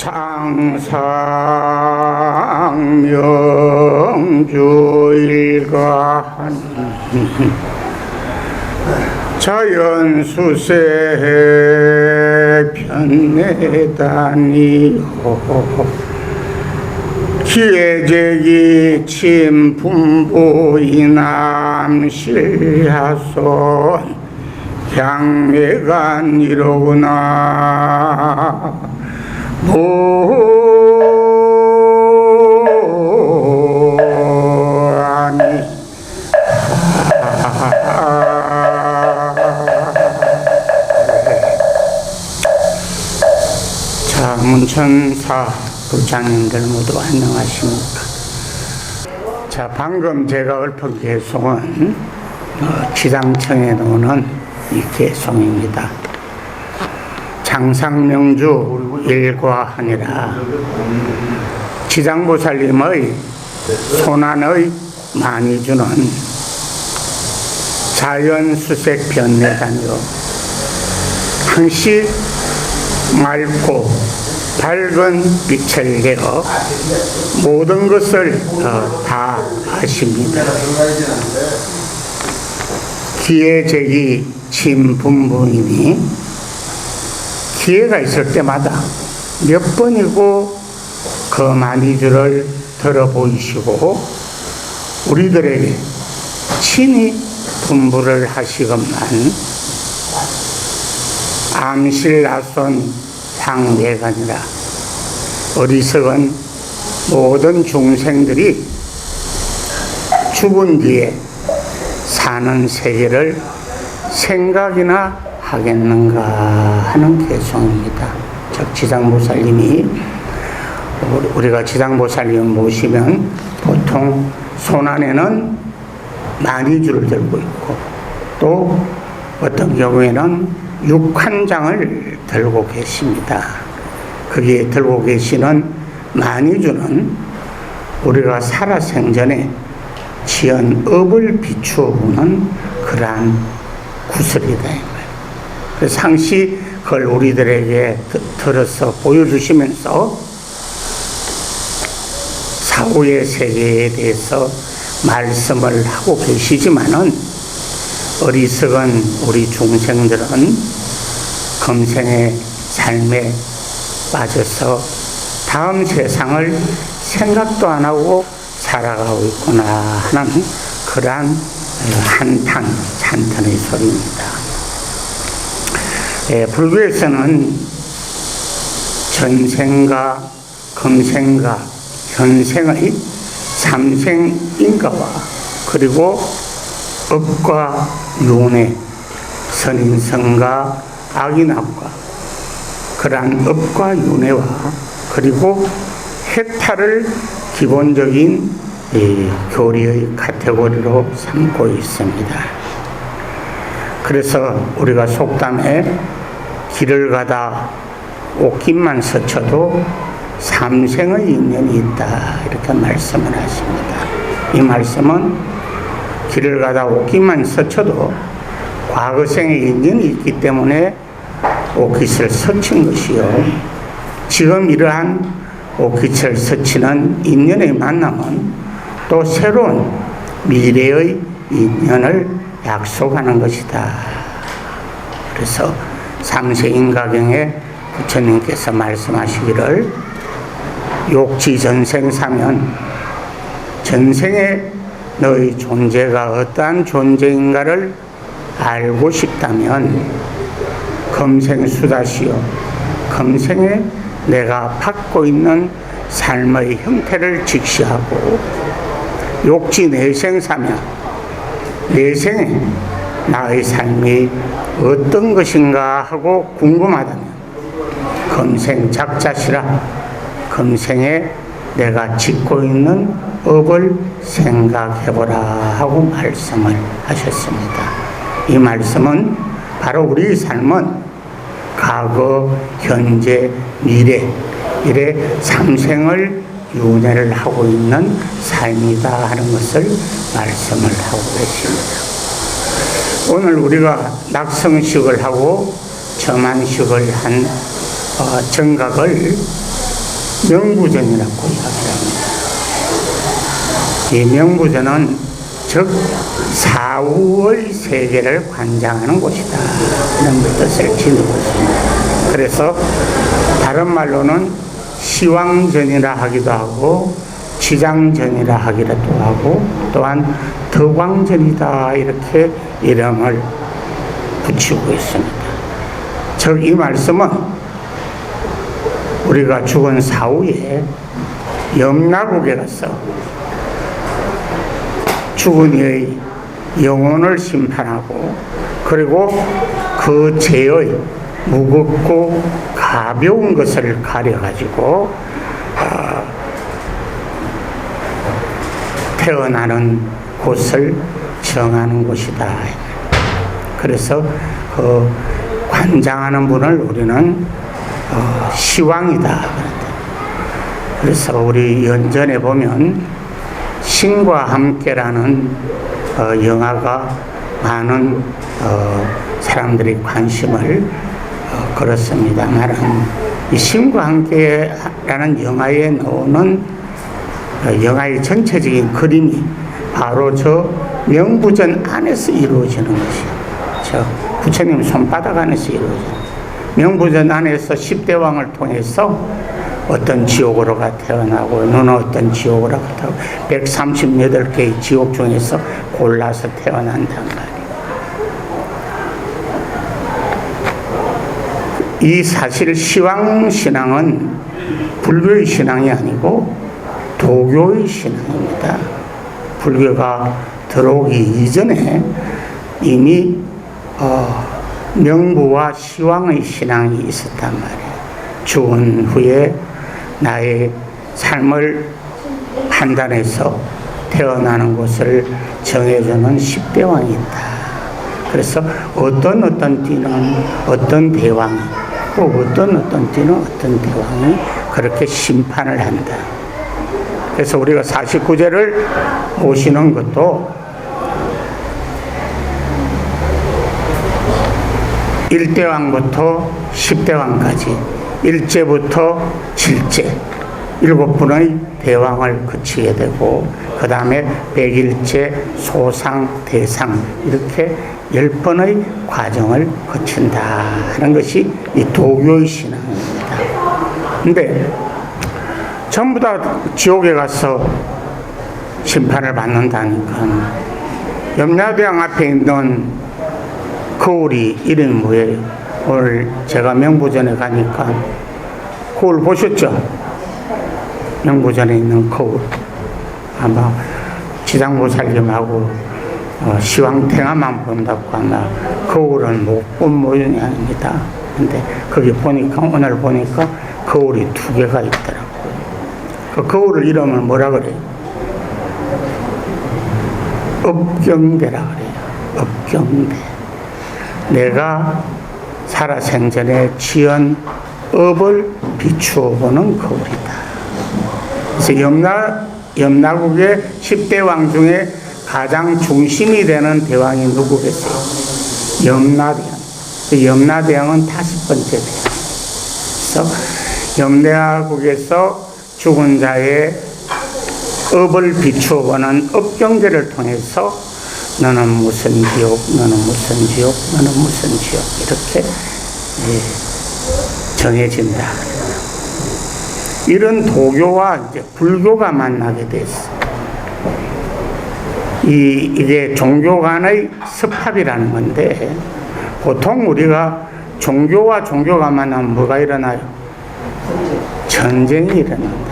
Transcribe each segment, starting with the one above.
장상명주일관 자연수세 편내다니요 기회제기 침분부이남실하손 향내간이로구나 보아니 자, 문천사 부장님들 모두 안녕하십니까. 자, 방금 제가 읊은 개송은 지당청에 놓는 이 개송입니다. 장상명주 일과하니라. 지장보살님의 손안의 많이 주는 자연수색 변내다니요 항시 맑고 밝은 빛을 내어 모든 것을 다 아십니다. 기회제기 침분부이니 기회가 있을 때마다 몇 번이고 그 만이주를 들어 보이시고 우리들에게 친히 분부를 하시건만 암실나손 상대가 아니라 어리석은 모든 중생들이 죽은 뒤에 사는 세계를 생각이나 하겠는가 하는 개송입니다. 즉 지장보살님이 우리가 지장보살님 모시면 보통 손안에는 만이주를 들고 있고 또 어떤 경우에는 6한장을 들고 계십니다. 거기에 들고 계시는 만이주는 우리가 살아생전에 지은 업을 비추어보는 그러한 구슬이다. 그래서 상시 그걸 우리들에게 들어서 보여주시면서 사후의 세계에 대해서 말씀을 하고 계시지만은 어리석은 우리 중생들은 금생의 삶에 빠져서 다음 세상을 생각도 안 하고 살아가고 있구나 하는 그러한 한탄, 찬탄의 소리입니다. 불교에서는 전생과 금생과 현생의 삼생인가와 그리고 업과 윤회, 선인성과 악인학과 그러한 업과 윤회와 그리고 해탈을 기본적인 교리의 카테고리로 삼고 있습니다. 그래서 우리가 속담에 길을 가다 옷깃만 스쳐도 삼생의 인연이 있다 이렇게 말씀을 하십니다. 이 말씀은 길을 가다 옷깃만 스쳐도 과거생의 인연이 있기 때문에 옷깃을 스친 것이요 지금 이러한 옷깃을 스치는 인연의 만남은 또 새로운 미래의 인연을 약속하는 것이다. 그래서 삼세인가경에 부처님께서 말씀하시기를 욕지전생사면 전생에 너의 존재가 어떠한 존재인가를 알고 싶다면 금생수다시요 금생에 내가 받고 있는 삶의 형태를 직시하고 욕지 내생사며 내생에 나의 삶이 어떤 것인가 하고 궁금하다면 금생 작자시라 금생에 내가 짓고 있는 업을 생각해보라 하고 말씀을 하셨습니다. 이 말씀은 바로 우리 삶은 과거, 현재, 미래 이래 삼생을 윤회를 하고 있는 삶이다 하는 것을 말씀을 하고 계십니다. 오늘 우리가 낙성식을 하고 점안식을 한 정각을 명부전이라고 이야기합니다. 이 명부전은 즉 사후의 세계를 관장하는 곳이다, 이런 뜻을 지니고 있습니다. 그래서 다른 말로는 시왕전이라 하기도 하고 지장전이라 하기도 하고 또한 덕왕전이다, 이렇게 이름을 붙이고 있습니다. 즉 이 말씀은 우리가 죽은 사후에 염라국에 가서 죽은 이의 영혼을 심판하고 그리고 그 죄의 무겁고 가벼운 것을 가려가지고 태어나는 곳을 정하는 곳이다. 그래서 그 관장하는 분을 우리는 시왕이다. 그래서 우리 연전에 보면 신과 함께라는 영화가 많은 사람들이 관심을 걸었습니다만, 이 신과 함께라는 영화에 나오는 영화의 전체적인 그림이 바로 저 명부전 안에서 이루어지는 것이요, 저 부처님 손바닥 안에서 이루어지는, 명부전 안에서 10대 왕을 통해서 어떤 지옥으로가 태어나고 너는 어떤 지옥으로 가고 138개의 지옥 중에서 골라서 태어난단 말이에요. 이 사실 시왕신앙은 불교의 신앙이 아니고 도교의 신앙입니다. 불교가 들어오기 이전에 이미 명부와 시왕의 신앙이 있었단 말이에요. 죽은 후에 나의 삶을 판단해서 태어나는 곳을 정해주는 10대 왕이 있다. 그래서 어떤 띠는 어떤 대왕이, 또 어떤 띠는 어떤 대왕이 그렇게 심판을 한다. 그래서 우리가 49제를 모시는 것도 1대 왕부터 10대 왕까지 1제부터 7제 7분의 대왕을 거치게 되고 그 다음에 100일째 소상 대상 이렇게 10번의 과정을 거친다 하는 것이 이 도교의 신앙입니다. 근데 전부 다 지옥에 가서 심판을 받는다니까 염라대왕 앞에 있는 거울이 이름이 뭐예요? 오늘 제가 명부전에 가니까 거울 보셨죠? 명부전에 있는 거울. 아마 지장보살님하고 시왕탱화만 본다고 아마 거울은 못 본 모양입니다. 근데 거기 보니까, 오늘 보니까 거울이 2개가 있더라고요. 그 거울 이름을 뭐라 그래요? 업경대라 그래요. 업경대. 내가 살아생전에 지은 업을 비추어 보는 거울이다. 그래서 염라국의 10대 왕 중에 가장 중심이 되는 대왕이 누구겠어요? 염라대왕. 염라대왕은 5번째 대왕. 그래서 염라국에서 죽은 자의 업을 비추어 보는 업경제를 통해서 너는 무슨 지옥, 너는 무슨 지옥, 너는 무슨 지옥 이렇게 정해진다. 이런 도교와 이제 불교가 만나게 됐어. 이게 종교 간의 습합이라는 건데, 보통 우리가 종교와 종교가 만나면 뭐가 일어나요? 전쟁이 일어난다.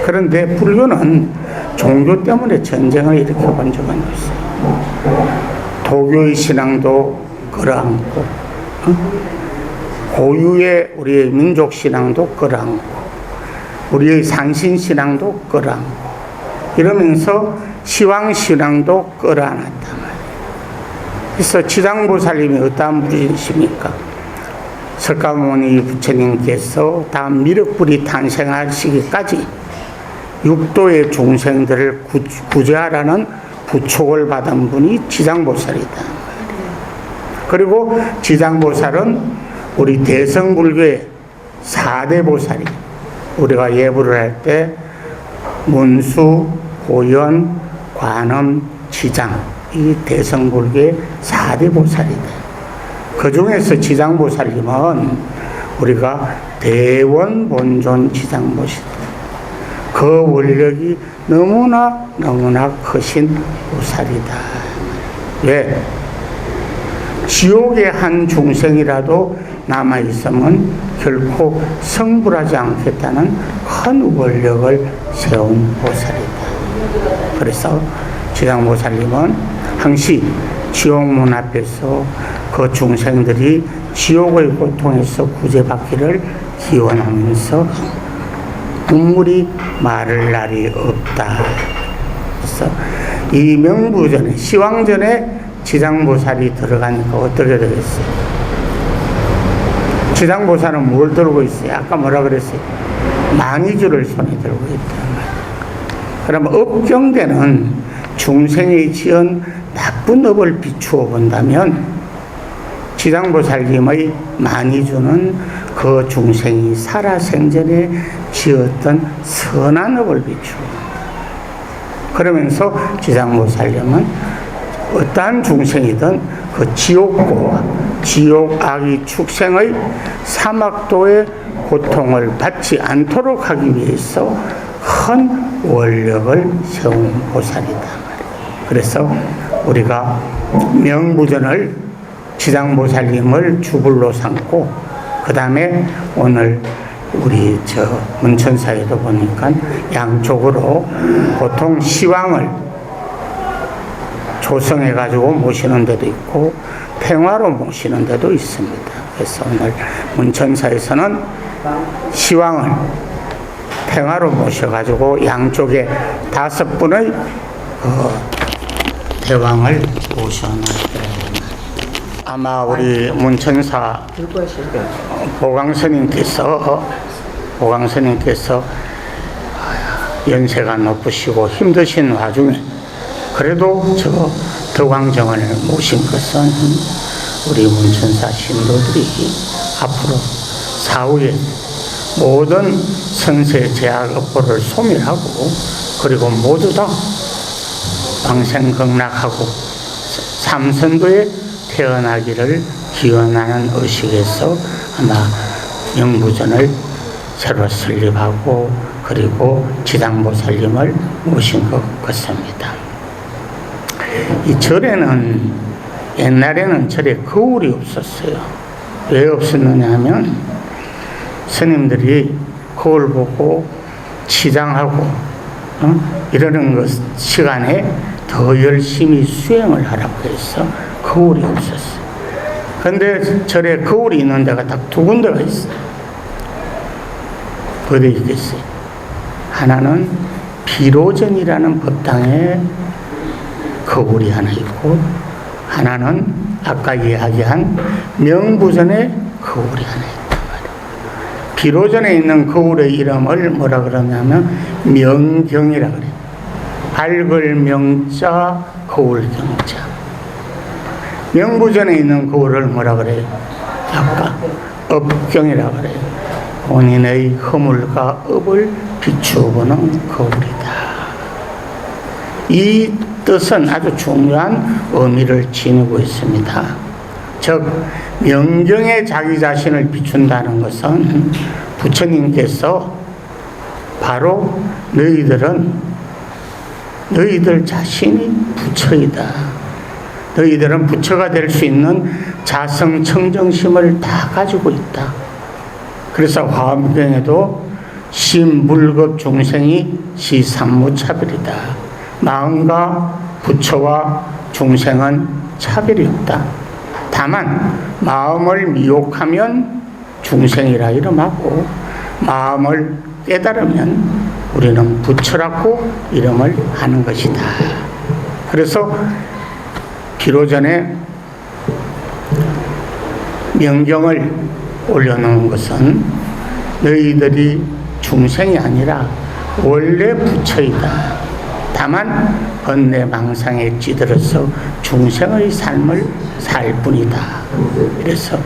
그런데 불교는 종교 때문에 전쟁을 일으켜 본 적은 없어요. 도교의 신앙도 끌어안고, 고유의 우리의 민족 신앙도 끌어안고, 우리의 산신 신앙도 끌어안고, 이러면서 시왕 신앙도 끌어안았단 말이에요. 그래서 지장보살님이 어떠한 분이십니까? 석가모니 부처님께서 다 미륵불이 탄생하시기까지 육도의 중생들을 구제하라는 부촉을 받은 분이 지장보살이다. 그리고 지장보살은 우리 대성불교의 4대 보살이 우리가 예불을 할 때 문수, 고연, 관음, 지장 이 대성불교의 4대 보살이다. 그 중에서 지장보살님은 우리가 대원본존 지장보시다. 그 원력이 너무나 크신 보살이다. 왜? 지옥의 한 중생이라도 남아있으면 결코 성불하지 않겠다는 큰 원력을 세운 보살이다. 그래서 지장보살님은 항시 지옥문 앞에서 그 중생들이 지옥의 고통에서 구제받기를 기원하면서 눈물이 마를 날이 없다. 그래서 이 명부전에 시황전에 지장보살이 들어가니까 어떻게 되겠어요? 지장보살은 뭘 들고 있어요? 아까 뭐라 그랬어요? 망이주를 손에 들고 있단 말이에요. 그러면 업경대는 중생이 지은 나쁜 업을 비추어 본다면 지장보살님의 망이주는 그 중생이 살아생전에 지었던 선한 업을 비추어. 그러면서 지장보살님은 어떠한 중생이든 그 지옥고와 지옥 악의 축생의 사막도의 고통을 받지 않도록 하기 위해서 큰 원력을 세운 보살이다. 그래서 우리가 명부전을 지장보살님을 주불로 삼고 그 다음에 오늘 우리 문천사에도 보니까 양쪽으로 보통 시황을 조성해 가지고 모시는 데도 있고 평화로 모시는 데도 있습니다. 그래서 오늘 문천사에서는 시황을 평화로 모셔 가지고 양쪽에 5분의 대왕을 모셔놨더라고요. 아마 우리 문천사 보광스님께서 연세가 높으시고 힘드신 와중에 그래도 저 덕왕정을 모신 것은 우리 문천사 신도들이 앞으로 사후에 모든 선세 제약 업보를 소멸하고 그리고 모두 다 방생극락하고 삼선도에 태어나기를 기원하는 의식에서 아마 영부전을 새로 설립하고 그리고 지장보살님을 모신 것 같습니다. 이 절에는 옛날에는 절에 거울이 없었어요. 왜 없었느냐 하면 스님들이 거울 보고 치장하고 이러는 것 시간에 더 열심히 수행을 하라고 해서 거울이 없었어요. 그런데 절에 거울이 있는 데가 딱 2군데가 있어요. 어디 있겠어요? 하나는 비로전이라는 법당에 거울이 하나 있고 하나는 아까 이야기한 명부전에 거울이 하나 있단 말이에요. 비로전에 있는 거울의 이름을 뭐라 그러냐면 명경이라 그래요. 밝을 명자 거울 경자. 명부전에 있는 거울을 뭐라 그래요? 아까 업경이라 그래요. 본인의 허물과 업을 비추어보는 거울이다. 이 뜻은 아주 중요한 의미를 지니고 있습니다. 즉 명경에 자기 자신을 비춘다는 것은 부처님께서 바로 너희들 자신이 부처이다. 너희들은 부처가 될 수 있는 자성 청정심을 다 가지고 있다. 그래서 화엄경에도 심불급 중생이 시삼무차별이다. 마음과 부처와 중생은 차별이 없다. 다만 마음을 미혹하면 중생이라 이름하고 마음을 깨달으면 우리는 부처라고 이름을 하는 것이다. 그래서 비로전에 명경을 올려놓은 것은 너희들이 중생이 아니라 원래 부처이다. 다만 번뇌망상에 찌들어서 중생의 삶을 살 뿐이다. 그래서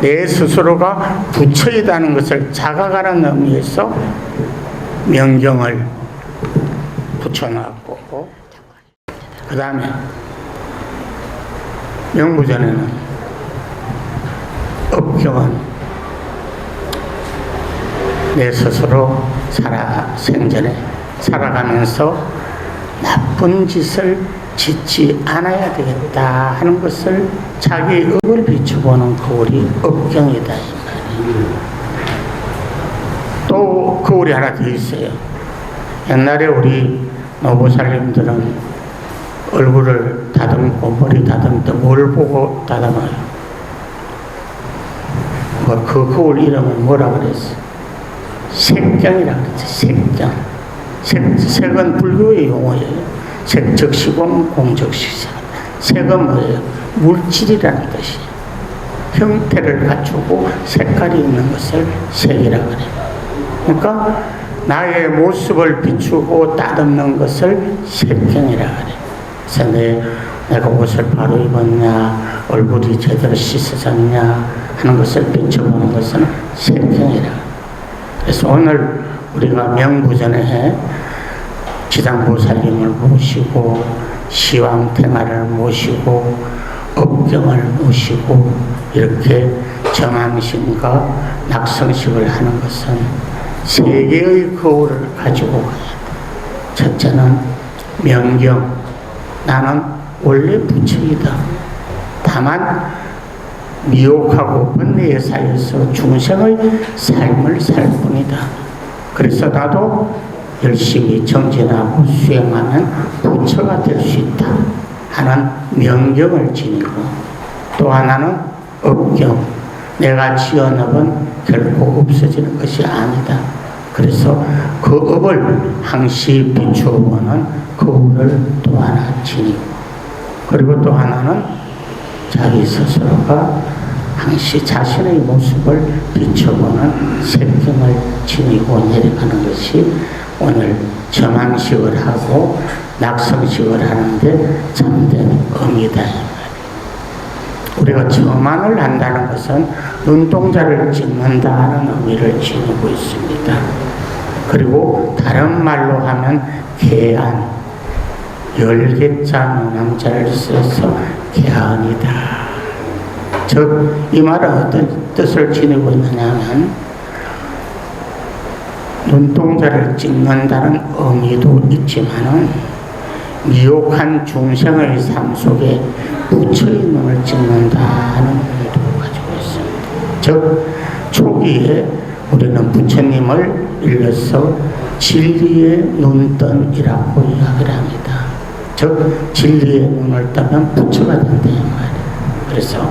내 스스로가 부처이다는 것을 자각하는 의미에서 명경을 붙여놨고, 그 다음에 명부전에는 업경은 내 스스로 생전에 살아가면서 나쁜 짓을 짓지 않아야 되겠다 하는 것을 자기 업을 비춰보는 거울이 업경이다, 이 말이에요. 또 거울이 하나 더 있어요. 옛날에 우리 노보살님들은 얼굴을 다듬고 머리 다듬을 때 뭘 보고 다듬어요? 그 거울 이름은 뭐라 그랬어? 색경이라 그랬지. 색경. 색은 불교의 용어예요. 색적시공 공적시사. 색은 뭐예요? 물질이라는 뜻이에요. 형태를 갖추고 색깔이 있는 것을 색이라 그래요. 그러니까 나의 모습을 비추고 따듬는 것을 색경이라 그래요. 그래서 내가 옷을 바로 입었냐, 얼굴이 제대로 씻어졌냐 하는 것을 비춰보는 것은 색경이라 그래요. 그래서 오늘 우리가 명부전에 지장보살님을 모시고 시황탱화를 모시고 업경을 모시고 이렇게 정황심과 낙성식을 하는 것은 세 개의 거울을 가지고 가야 돼. 첫째는 명경. 나는 원래 부처이다. 다만 미혹하고 번뇌에 쌓여서 중생의 삶을 살 뿐이다. 그래서 나도 열심히 정진하고 수행하면 부처가 될 수 있다 하는 명경을 지니고, 또 하나는 업경. 내가 지은 업은 결코 없어지는 것이 아니다. 그래서 그 업을 항시 비추어보는 거울을 또 하나 지니고, 그리고 또 하나는 자기 스스로가 항시 자신의 모습을 비춰보는 색경을 지니고 내려가는 것이 오늘 점황식을 하고 낙성식을 하는데 참된 의미다. 우리가 점황을 한다는 것은 눈동자를 찍는다는 의미를 지니고 있습니다. 그리고 다른 말로 하면 개안, 열개자 문항자를 써서 개안이다. 즉, 이 말은 어떤 뜻을 지니고 있느냐 하면 눈동자를 찍는다는 의미도 있지만은 미혹한 중생의 삶 속에 부처의 눈을 찍는다는 의미도 가지고 있습니다. 즉, 초기에 우리는 부처님을 일러서 진리의 눈뜬이라고 이야기를 합니다. 즉, 진리의 눈을 뜨면 부처가 된다, 이 말이에요. 그래서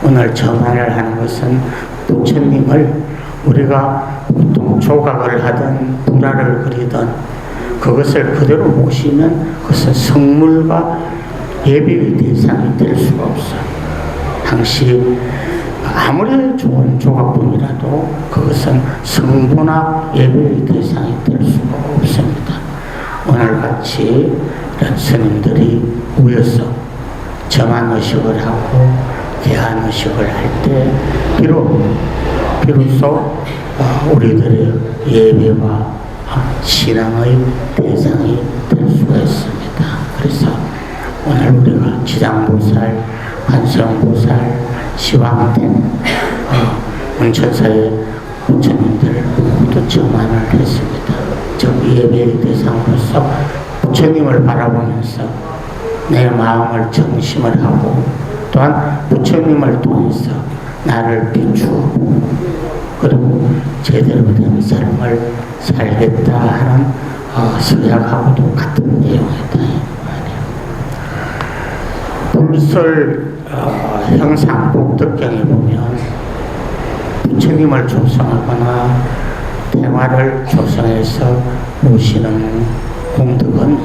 오늘 정화를 하는 것은 부처님을 우리가 보통 조각을 하든 불화를 그리든 그것을 그대로 모시면 그것은 성물과 예배의 대상이 될 수가 없어요. 당시 아무리 좋은 조각품이라도 그것은 성부나 예배의 대상이 될 수가 없습니다. 오늘같이 이런 스님들이 모여서 정한의식을 하고 개한의식을 할 때 비로소 우리들의 예배와 신앙의 대상이 될 수가 있습니다. 그래서 오늘 우리가 지장보살, 관세음보살, 시황탱, 문천사의 부처님들을 모두 정한을 했습니다. 즉 예배의 대상으로서 부처님을 바라보면서 내 마음을 정심을 하고, 또한 부처님을 통해서 나를 비추고, 그리고 제대로 된 삶을 살겠다 하는 서약하고도 같은 내용이다. 불설 형상복덕경에 보면 부처님을 조성하거나 대화를 조성해서 모시는 공덕은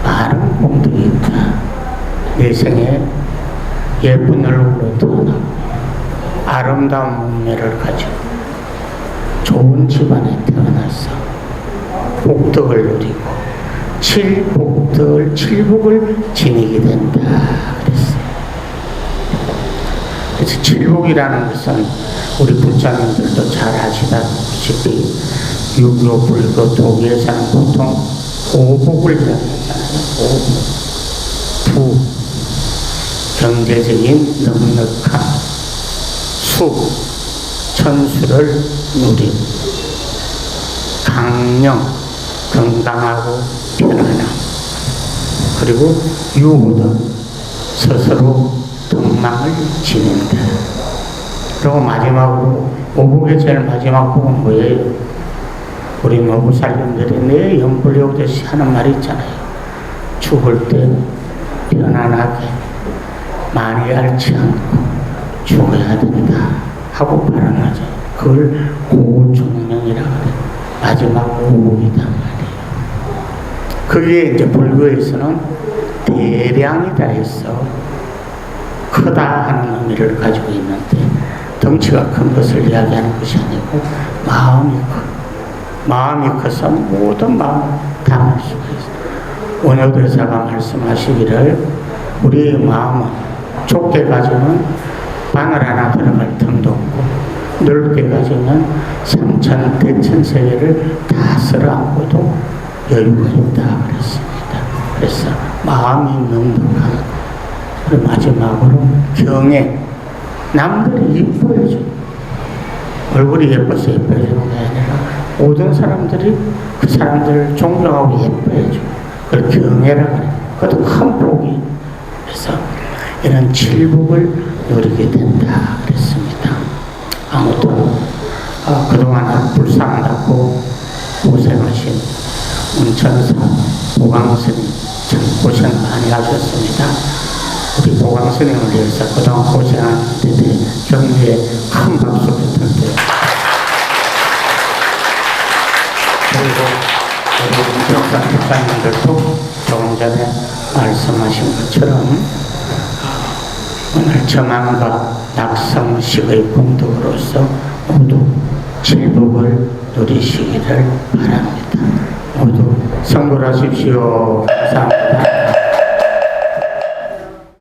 많은 공덕이 있다. 내 생에 예쁜 얼굴로 태어나고 아름다운 몸매를 가지고 좋은 집안에 태어나서 복덕을 누리고 칠복을 지니게 된다 그랬어요. 그래서 칠복이라는 것은 우리 불자님들도 잘 아시다시피 유교 불교 도교에서는 보통 오복을 이야기하잖아요. 부 경제적인 넉넉함, 수 천수를 누림, 강령 건강하고 편안함, 그리고 유오덕 스스로 덕망을 지닌다. 그리고 마지막으로 오복의 제일 마지막 부분 뭐예요? 우리 노부살님들이 내 연불이 오듯이 하는 말이 있잖아요. 죽을 때 편안하게 많이 앓지 않고 죽어야 된다 하고 발언하죠. 그걸 고종명이라고 그래요. 마지막 오복이다 말이에요. 그게 이제 불교에서는 대량이다 해서 크다 하는 의미를 가지고 있는데, 덩치가 큰 것을 이야기하는 것이 아니고 마음이 커서 모든 마음을 담을 수가 있어요. 원효대사가 말씀하시기를 우리의 마음은 좁게 가지면 바늘 하나 들어갈 틈도 없고 넓게 가지면 삼천 대천 세계를 다 쓸어안고도 여유가 있다 그랬습니다. 그래서 마음이 넉넉한, 그리고 마지막으로 경애, 남들이 예뻐해줘. 얼굴이 예뻐서 예뻐해주는 게 아니라 모든 사람들이 그 사람들을 존경하고 예뻐해줘. 그걸 경애라고 그래요. 그것도 큰 복이. 그래서 이런 칠복을 누리게 된다 그랬습니다. 아무튼 그동안 불쌍하고 고생하신 운천사 보광스님 참 고생 많이 하셨습니다. 우리 보광스님을 위해서 그동안 고생한 데에 격려에 큰 박수 부탁드려요. 그리고 우리 운천사 목사님들도 조금 전에 말씀하신 것처럼 오늘 정함과 낙성식의 공덕으로서 모두 칠복을 누리시기를 바랍니다. 모두 성불하십시오. 감사합니다.